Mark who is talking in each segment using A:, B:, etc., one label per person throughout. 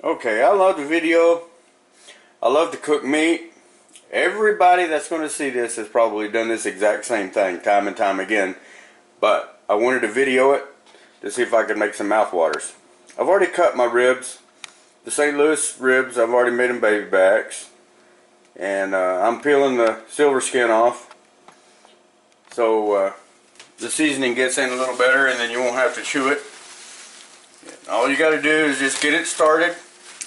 A: Okay, I love the video. I love to cook meat. Everybody that's going to see this has probably done this exact same thing time and time again. But I wanted to video it to see if I could make some mouth waters. I've already cut my ribs. The St. Louis ribs, I've already made them baby backs. And I'm peeling the silver skin off. So the seasoning gets in a little better and then you won't have to chew it. All you got to do is just get it started.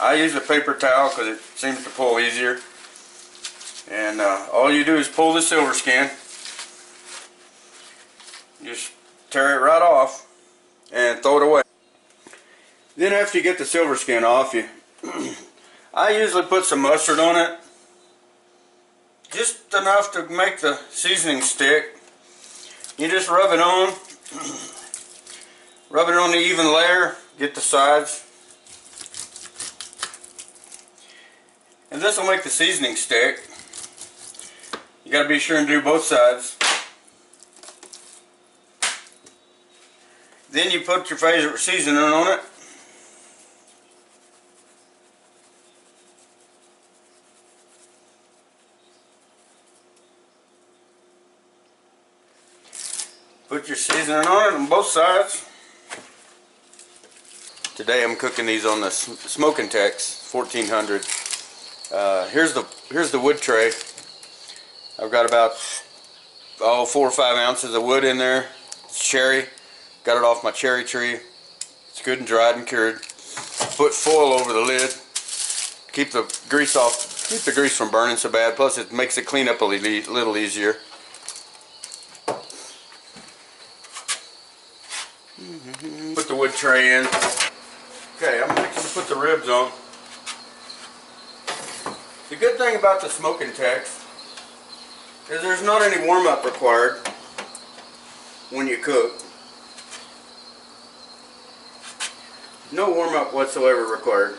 A: I use a paper towel because it seems to pull easier. And all you do is pull the silver skin. Just tear it right off and throw it away. Then after you get the silver skin off, I usually put some mustard on it. Just enough to make the seasoning stick. You just rub it on. Rub it on the even layer. Get the sides. And this will make the seasoning stick. You got to be sure and do both sides. Then you put your favorite seasoning on it. Put your seasoning on it on both sides. Today I'm cooking these on the Smokin Tex 1400. Here's the wood tray. I've got about 4 or 5 ounces of wood in there. It's cherry. Got it off my cherry tree. It's good and dried and cured. Put foil over the lid. Keep the grease off. Keep the grease from burning so bad. Plus it makes it clean up a little easier. Put the wood tray in. Okay, I'm fixing to put the ribs on. The good thing about the Smokin Tex is there's not any warm-up required when you cook. No warm-up whatsoever required.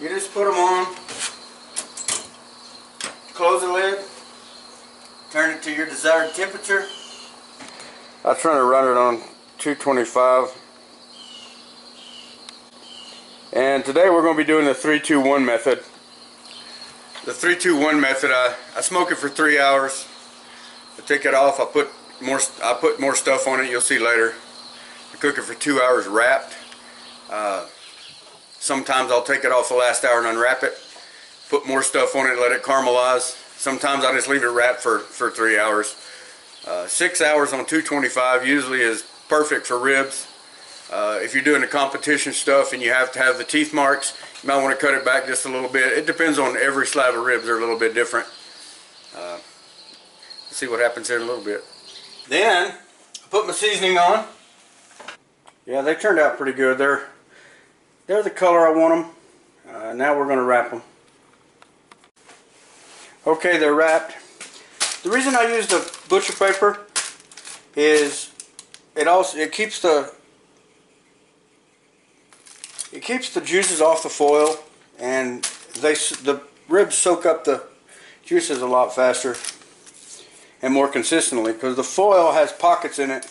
A: You just put them on, close the lid, turn it to your desired temperature. I'm trying to run it on 225. And today we're going to be doing the 3-2-1 method. The 3-2-1 method, I smoke it for 3 hours. I take it off, I put more stuff on it, you'll see later. I cook it for 2 hours wrapped. Sometimes I'll take it off the last hour and unwrap it. Put more stuff on it, let it caramelize. Sometimes I just leave it wrapped for 3 hours. 6 hours on 225 usually is perfect for ribs. If you're doing the competition stuff and you have to have the teeth marks, you might want to cut it back just a little bit. It depends on every slab of ribs. They're a little bit different. Let's see what happens here in a little bit. Then I put my seasoning on. Yeah, they turned out pretty good. They're the color I want them. Now we're going to wrap them. Okay, they're wrapped. The reason I use the butcher paper is it keeps the juices off the foil, and the ribs soak up the juices a lot faster and more consistently because the foil has pockets in it.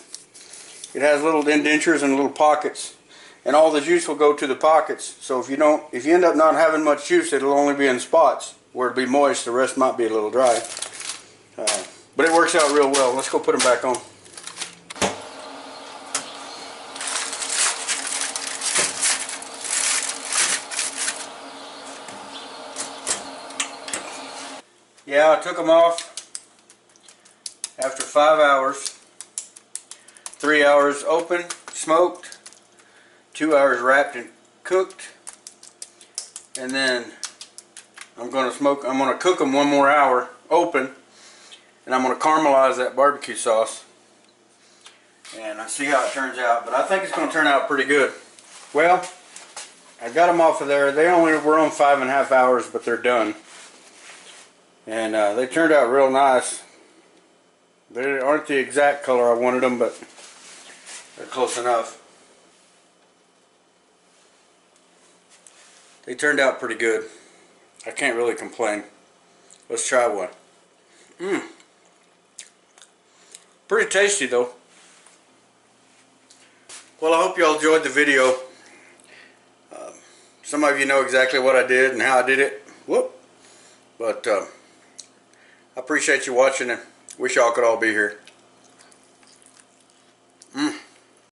A: It has little indentures and little pockets, and all the juice will go to the pockets. So if you end up not having much juice, it'll only be in spots where it'll be moist. The rest might be a little dry, but it works out real well. Let's go put them back on. Yeah, I took them off after 5 hours. 3 hours open, smoked, 2 hours wrapped and cooked, and then I'm going to cook them 1 more hour open, and I'm going to caramelize that barbecue sauce, and I see how it turns out. But I think it's going to turn out pretty good. Well, I got them off of there. They only were on 5.5 hours, but they're done. And they turned out real nice. They aren't the exact color I wanted them, but they're close enough. They turned out pretty good. I can't really complain. Let's try one. Pretty tasty though. Well, I hope y'all enjoyed the video. Some of you know exactly what I did and how I did it. Whoop. But I appreciate you watching and wish y'all could all be here.